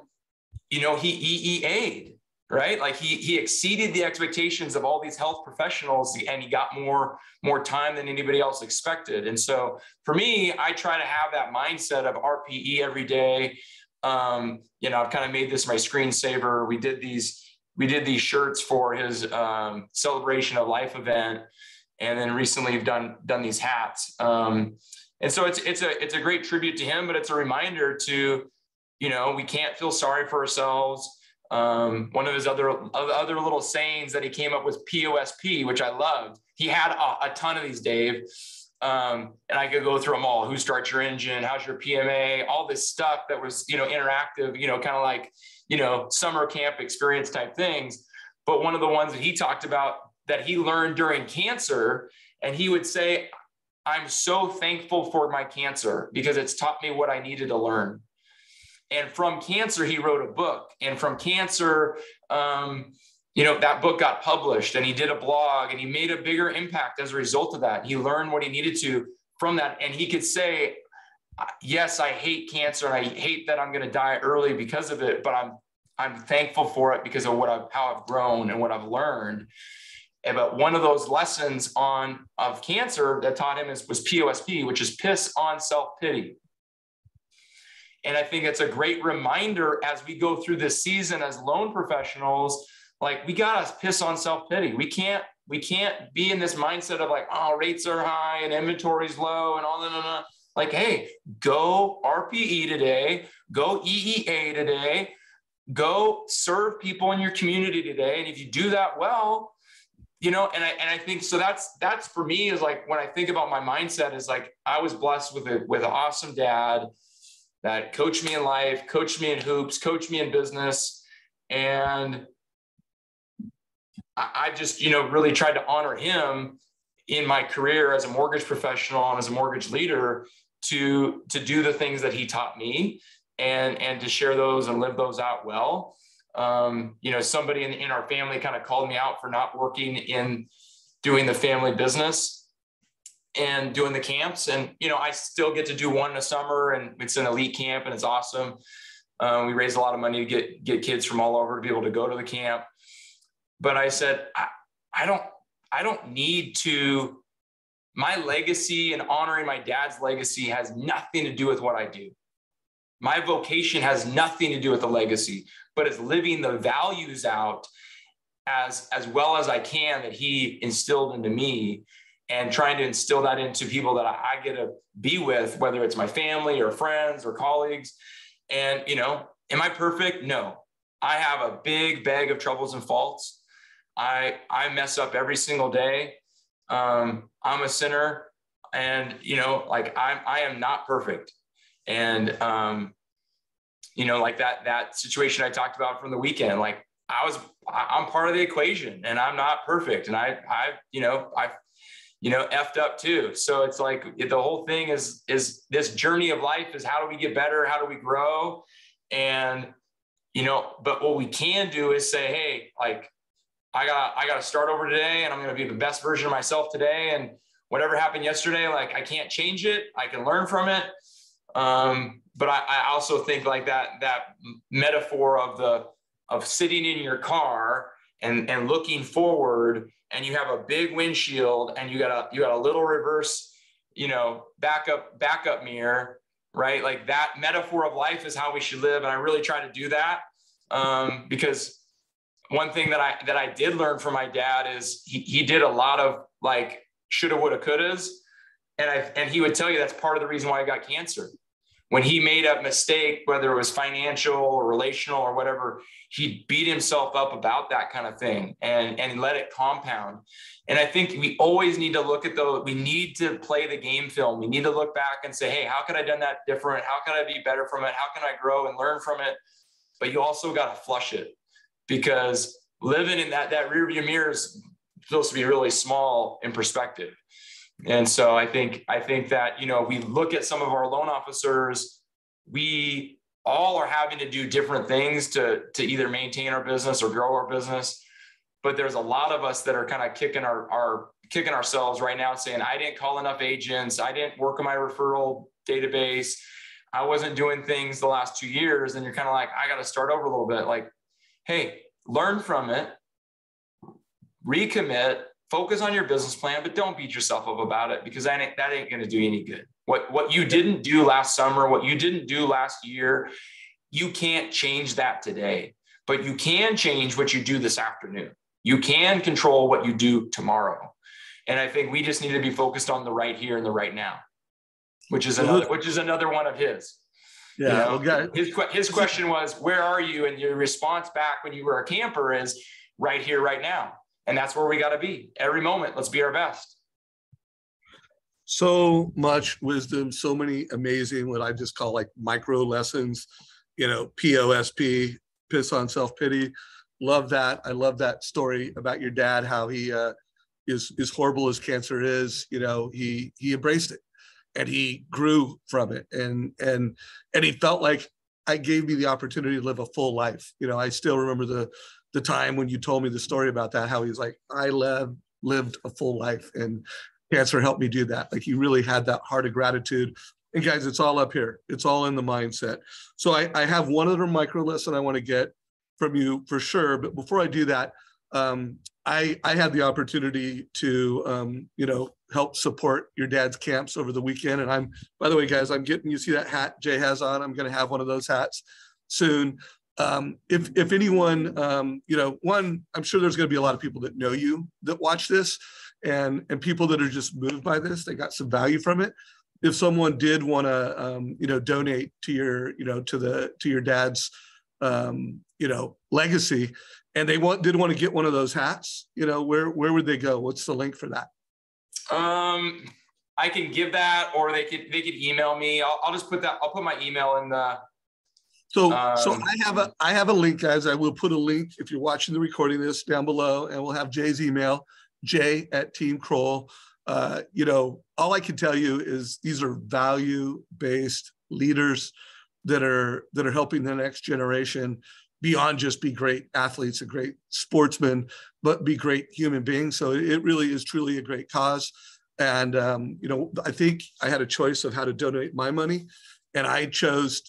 you know, he EEA'd, right? Like he exceeded the expectations of all these health professionals, and he got more time than anybody else expected. And so for me, I try to have that mindset of RPE every day. You know, I've kind of made this my screensaver. We did these shirts for his celebration of life event. And then recently we've done these hats. And so it's a great tribute to him, but it's a reminder to, you know, we can't feel sorry for ourselves. One of his other little sayings that he came up with, POSP, which I loved. He had a ton of these, Dave. And I could go through them all. Who starts your engine? How's your PMA? All this stuff that was, you know, interactive, you know, kind of like, you know, summer camp experience type things. But one of the ones that he talked about that he learned during cancer, and he would say, I'm so thankful for my cancer because it's taught me what I needed to learn. And from cancer, he wrote a book. And from cancer, you know, that book got published, and he did a blog, and he made a bigger impact as a result of that. He learned what he needed to from that. And he could say, yes, I hate cancer, and I hate that I'm going to die early because of it, but I'm thankful for it because of how I've grown and what I've learned. But one of those lessons of cancer that taught him was POSP, which is piss on self-pity. And I think it's a great reminder as we go through this season as loan professionals, like we got to piss on self-pity. We can't be in this mindset of like, oh, rates are high and inventory's low and all that. Like, hey, go RPE today, go EEA today, go serve people in your community today. And if you do that well, you know, and I think, so that's for me is like, when I think about my mindset is like, I was blessed with an awesome dad that coached me in life, coached me in hoops, coached me in business. And I just, you know, really tried to honor him in my career as a mortgage professional and as a mortgage leader to do the things that he taught me and to share those and live those out well. You know, somebody in our family kind of called me out for not working in doing the family business and doing the camps. And, you know, I still get to do one in the summer, and it's an elite camp and it's awesome. We raise a lot of money to get kids from all over to be able to go to the camp. But I said, I don't need to, my legacy and honoring my dad's legacy has nothing to do with what I do. My vocation has nothing to do with the legacy, but it's living the values out as well as I can that he instilled into me, and trying to instill that into people that I get to be with, whether it's my family or friends or colleagues. And, you know, am I perfect? No. I have a big bag of troubles and faults. I mess up every single day. I'm a sinner, and, you know, like I am not perfect. And, you know, like that situation I talked about from the weekend, like I'm part of the equation, and I'm not perfect. And I effed up too. So it's like the whole thing is this journey of life is, how do we get better? How do we grow? And, you know, but what we can do is say, hey, like, I got to start over today, and I'm going to be the best version of myself today. And whatever happened yesterday, like, I can't change it. I can learn from it. But I also think like that metaphor of sitting in your car and looking forward, and you have a big windshield, and you got a little reverse, you know, backup mirror, right? Like that metaphor of life is how we should live. And I really try to do that. Because one thing that I did learn from my dad is he did a lot of like shoulda, woulda, couldas. And he would tell you that's part of the reason why I got cancer. When he made a mistake, whether it was financial or relational or whatever, he beat himself up about that kind of thing and let it compound. And I think we always need to look at we need to play the game film. We need to look back and say, hey, how could I have done that different? How can I be better from it? How can I grow and learn from it? But you also got to flush it. because living in that rearview mirror is supposed to be really small in perspective. And so I think that, you know, we look at some of our loan officers, we all are having to do different things to either maintain our business or grow our business. But there's a lot of us that are kind of kicking ourselves right now saying, I didn't call enough agents. I didn't work on my referral database. I wasn't doing things the last 2 years. And you're kind of like, I got to start over a little bit. Like, hey, learn from it, recommit, focus on your business plan, but don't beat yourself up about it, because that ain't going to do you any good. What you didn't do last summer, what you didn't do last year, you can't change that today, but you can change what you do this afternoon. You can control what you do tomorrow. And I think we just need to be focused on the right here and the right now, which is another one of his. Yeah. You know, his question was, where are you? And your response back when you were a camper is right here, right now. And that's where we got to be every moment. Let's be our best. So much wisdom, so many amazing, what I just call like micro lessons, you know, POSP, piss on self-pity. Love that. I love that story about your dad, how he is horrible as cancer is, you know, he embraced it and he grew from it. And he felt like, I gave me the opportunity to live a full life. You know, I still remember the time when you told me the story about that, how he's like, I lived a full life and cancer helped me do that. Like he really had that heart of gratitude. And guys, it's all up here. It's all in the mindset. So I have one other micro lesson I want to get from you for sure. But before I do that, I had the opportunity to, you know, help support your dad's camps over the weekend. And by the way, guys, you see that hat Jay has on? I'm going to have one of those hats soon. If anyone, you know, I'm sure there's going to be a lot of people that know you that watch this, and people that are just moved by this, they got some value from it. If someone did want to, you know, donate to your, you know, to your dad's, you know, legacy, and they did want to get one of those hats, you know, where would they go? What's the link for that? I can give that, or they could email me. I'll just put that. I'll put my email in the. So I have a link, guys. I will put a link if you're watching the recording this down below, and we'll have Jay's email, Jay@Team Crowell. You know, all I can tell you is these are value-based leaders that are helping the next generation beyond just be great athletes and great sportsmen, but be great human beings. So it really is truly a great cause. And, you know, I think I had a choice of how to donate my money, and I chose,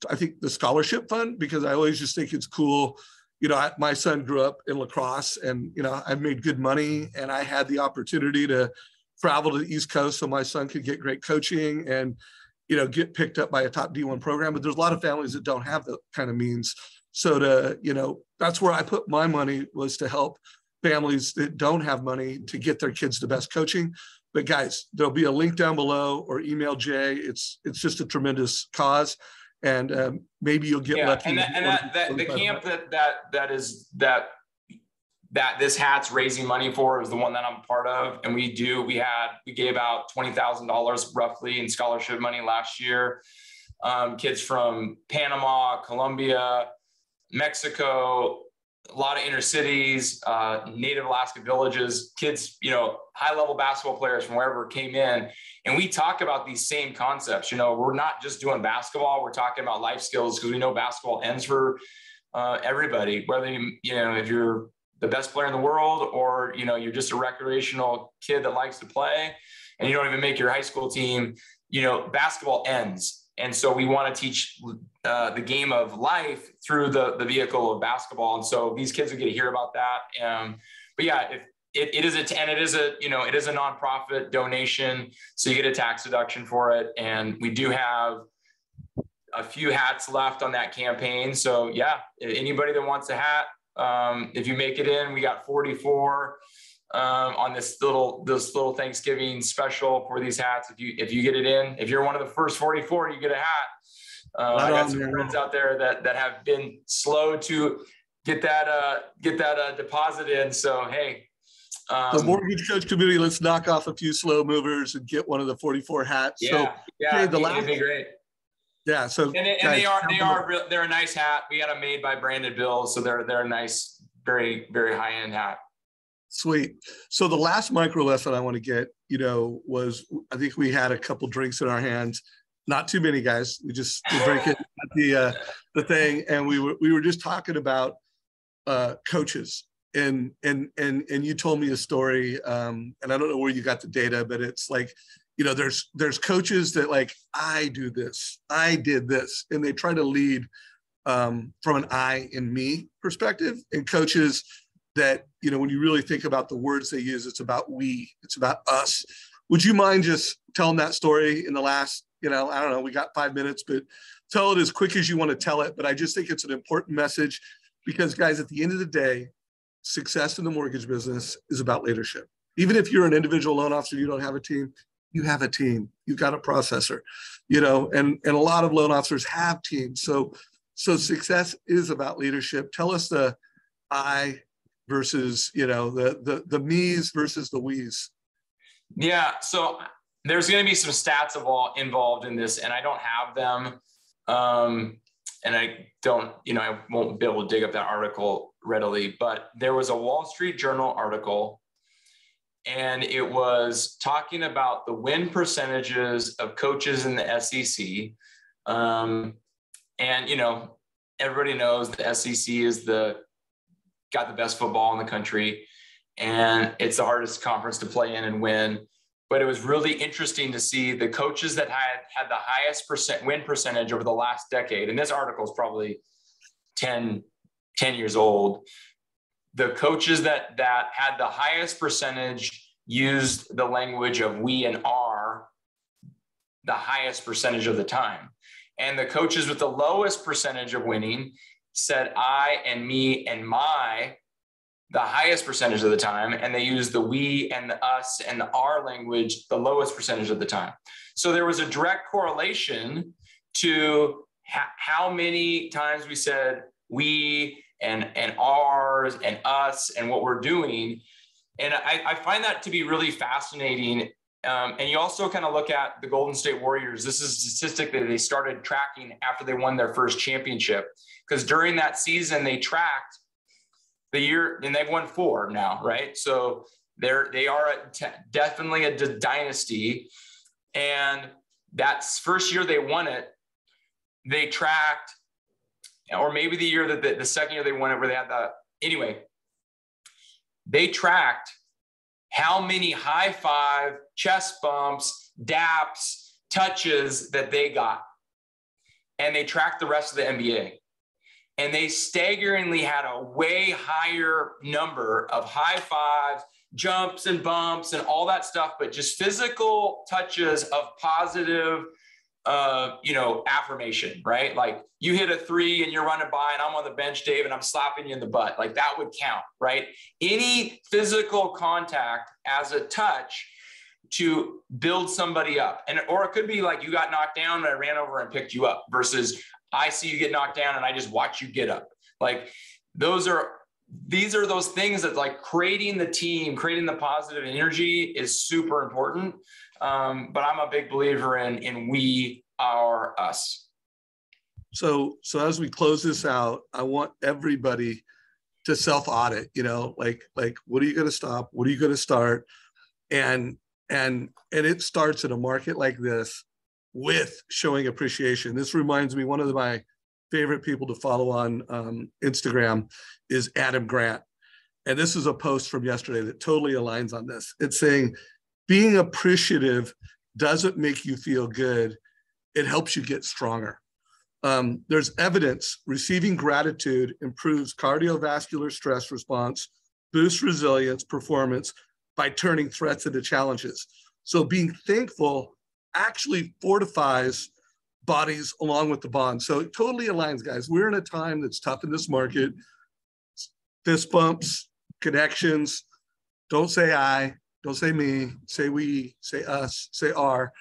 I think, the scholarship fund, because I always just think it's cool. You know, my son grew up in lacrosse, and, you know, I made good money, and I had the opportunity to travel to the East Coast so my son could get great coaching and, you know, get picked up by a top D1 program. But there's a lot of families that don't have the kind of means. So you know, that's where I put my money, was to help families that don't have money to get their kids the best coaching. But guys, there'll be a link down below, or email Jay. It's just a tremendous cause. And maybe you'll get lucky. And the camp that this hat's raising money for is the one that I'm part of. And we gave out $20,000 roughly in scholarship money last year. Kids from Panama, Colombia, Mexico, a lot of inner cities, native Alaska villages, kids, you know, high-level basketball players from wherever came in. And we talk about these same concepts. You know, we're not just doing basketball, we're talking about life skills, because we know basketball ends for everybody, whether you know, if you're the best player in the world, or, you know, you're just a recreational kid that likes to play and you don't even make your high school team, you know, basketball ends. And so we want to teach the game of life through the vehicle of basketball. And so these kids will get to hear about that. But yeah, it is a nonprofit donation, so you get a tax deduction for it. And we do have a few hats left on that campaign. So yeah, anybody that wants a hat, if you make it in, we got 44 on this little Thanksgiving special for these hats. If you get it in, if you're one of the first 44, you get a hat. I got some friends out there that have been slow to get that deposit in. So hey, the mortgage coach community, let's knock off a few slow movers and get one of the 44 hats. Yeah, so, it'd be great. Yeah. So and they're a nice hat. We got them made by branded bills, so they're a nice, very, very high end hat. Sweet. So the last micro lesson I want to get, was I think we had a couple drinks in our hands, not too many guys. We just were drinking at the thing, and we were just talking about coaches, and you told me a story, and I don't know where you got the data, but it's like, there's coaches that like, I do this, I did this, and they try to lead from an I and me perspective, and coaches that, when you really think about the words they use, it's about we, it's about us. Would you mind just telling that story in the last, I don't know, we got 5 minutes, but tell it as quick as you want to tell it. But I just think it's an important message because, guys, at the end of the day, success in the mortgage business is about leadership. Even if you're an individual loan officer, you don't have a team, you have a team, you've got a processor, and a lot of loan officers have teams. So success is about leadership. Tell us the I versus, the me's versus the we's. Yeah. So there's going to be some stats involved in this, and I don't have them. And I don't, I won't be able to dig up that article readily, but there was a Wall Street Journal article, and it was talking about the win percentages of coaches in the SEC. And, everybody knows the SEC is got the best football in the country, and it's the hardest conference to play in and win. But it was really interesting to see the coaches that had the highest win percentage over the last decade. And this article is probably 10 years old. The coaches that had the highest percentage used the language of we and our the highest percentage of the time. And the coaches with the lowest percentage of winning said I and me and my the highest percentage of the time, and they used the we and the us and the our language the lowest percentage of the time. So there was a direct correlation to how many times we said we and ours and us and what we're doing. And I find that to be really fascinating. And you also kind of look at the Golden State Warriors. This is a statistic that they started tracking after they won their first championship, because during that season they tracked the year, and they've won 4 now, right? So they are definitely a dynasty. And that first year they won it, they tracked, or maybe the year that the second year they won it, where they had anyway, they tracked how many high five, chest bumps, daps, touches that they got. And they tracked the rest of the NBA. And they staggeringly had a way higher number of high fives, jumps and bumps and all that stuff, but just physical touches of positive, affirmation, right? Like you hit a 3 and you're running by and I'm on the bench, Dave, and I'm slapping you in the butt. Like that would count, right? Any physical contact as a touch to build somebody up. Or it could be like you got knocked down and I ran over and picked you up, versus I see you get knocked down and I just watch you get up. Like these are those things that, like, creating the team, creating the positive energy is super important. But I'm a big believer in we, our, us. So as we close this out, I want everybody to self-audit, like what are you going to stop? What are you going to start? And it starts in a market like this with showing appreciation. This reminds me, one of my favorite people to follow on Instagram is Adam Grant. And this is a post from yesterday that totally aligns on this. It's saying, being appreciative doesn't make you feel good. It helps you get stronger. There's evidence receiving gratitude improves cardiovascular stress response, boosts resilience, performance by turning threats into challenges. So being thankful actually fortifies bodies along with the bond. So it totally aligns, guys. We're in a time that's tough in this market. Fist bumps, connections. Don't say I, don't say me, say we, say us, say our.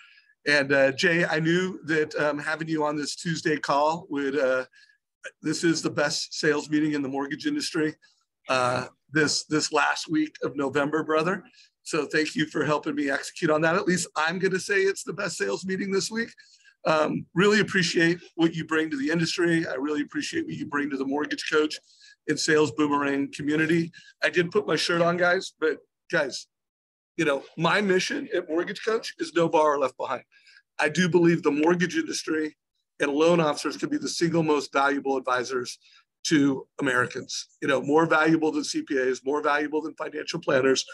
And Jay, I knew that having you on this Tuesday call this is the best sales meeting in the mortgage industry this last week of November, brother. So thank you for helping me execute on that. At least I'm going to say it's the best sales meeting this week. Really appreciate what you bring to the industry. I really appreciate what you bring to the mortgage coach and sales boomerang community. I did put my shirt on, guys, but guys, you know, my mission at Mortgage Coach is no borrower left behind. I do believe the mortgage industry and loan officers can be the single most valuable advisors to Americans. You know, more valuable than CPAs, more valuable than financial planners,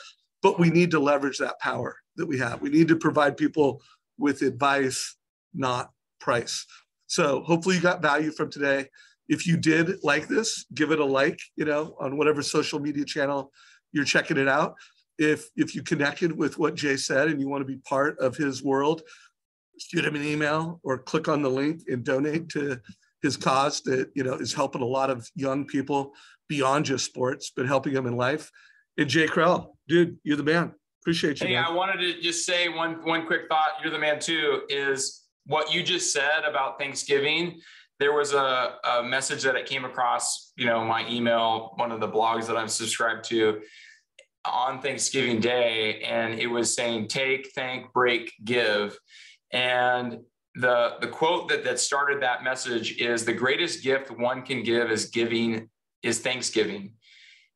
but we need to leverage that power that we have. We need to provide people with advice, not price. So hopefully you got value from today. If you did like this, give it a like, you know, on whatever social media channel you're checking it out. If you connected with what Jay said and you want to be part of his world, shoot him an email or click on the link and donate to his cause that, you know, is helping a lot of young people beyond just sports, but helping them in life. And Jay Crowell, dude, you're the man. Appreciate you, Hey, man. I wanted to just say one quick thought. You're the man too, is what you just said about Thanksgiving. There was a message that it came across, you know, my email, one of the blogs that I'm subscribed to on Thanksgiving Day. And it was saying, take, thank, break, give. And the quote that started that message is, the greatest gift one can give is Thanksgiving.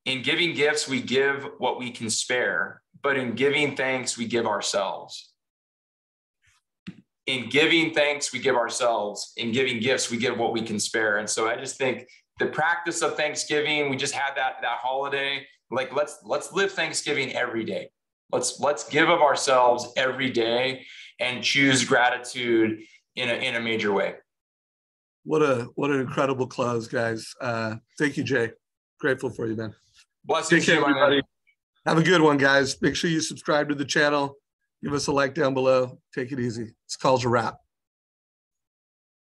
In giving gifts, we give what we can spare, but in giving thanks, we give ourselves. In giving thanks, we give ourselves. In giving gifts, we give what we can spare. And so I just think the practice of Thanksgiving, we just had that holiday. Like, let's live Thanksgiving every day. Let's give of ourselves every day and choose gratitude in a major way. What an incredible close, guys. Thank you, Jay. Grateful for you, man. Blessings to you, everybody. Man. Have a good one, guys. Make sure you subscribe to the channel. Give us a like down below. Take it easy. This call's a wrap.